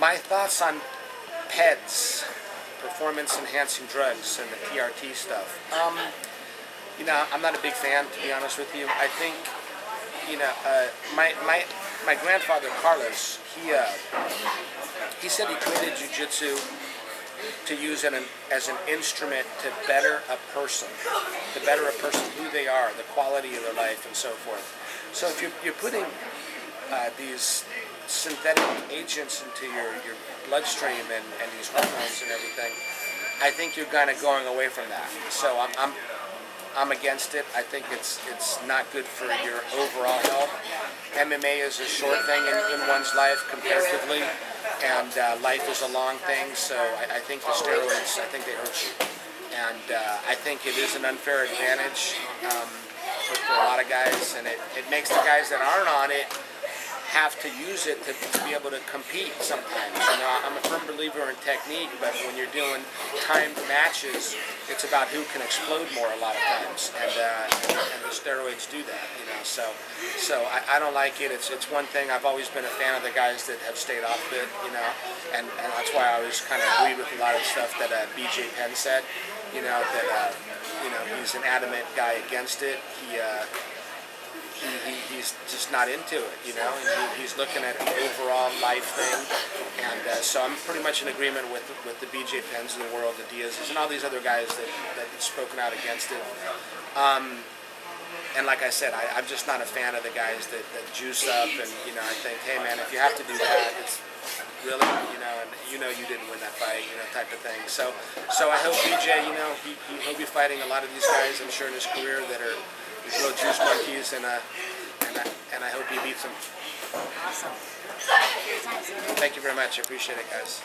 My thoughts on PEDs, performance-enhancing drugs, and the PRT stuff. You know, I'm not a big fan, to be honest with you. I think, you know, my grandfather Carlos, he said he created jiu-jitsu to use it as an instrument to better a person, who they are, the quality of their life, and so forth. So if you're putting these synthetic agents into your bloodstream and these hormones and everything, I think you're kind of going away from that. So I'm against it. I think it's not good for your overall health. MMA is a short thing in one's life comparatively, and life is a long thing. So I think the steroids, I think they hurt you, and I think it is an unfair advantage for a lot of guys, and it makes the guys that aren't on it have to use it to be able to compete sometimes. You know, I'm a firm believer in technique, but when you're doing timed matches, it's about who can explode more a lot of times, and the steroids do that. You know, so I don't like it. It's one thing. I've always been a fan of the guys that have stayed off of it. You know, and that's why I always kind of agreed with a lot of stuff that BJ Penn said. You know, that you know, he's an adamant guy against it. He's just not into it, you know, and he's looking at the overall life thing, and so I'm pretty much in agreement with the BJ Penns of the world, the Diaz's, and all these other guys that have spoken out against it. And like I said, I'm just not a fan of the guys that juice up, and you know, I think, hey man, if you have to do that, it's really, you know you didn't win that fight, you know, type of thing. So I hope BJ, you know, he'll be fighting a lot of these guys, I'm sure, in his career that are these little juice monkeys, and I hope he beats them. Awesome. Thank you very much. I appreciate it, guys.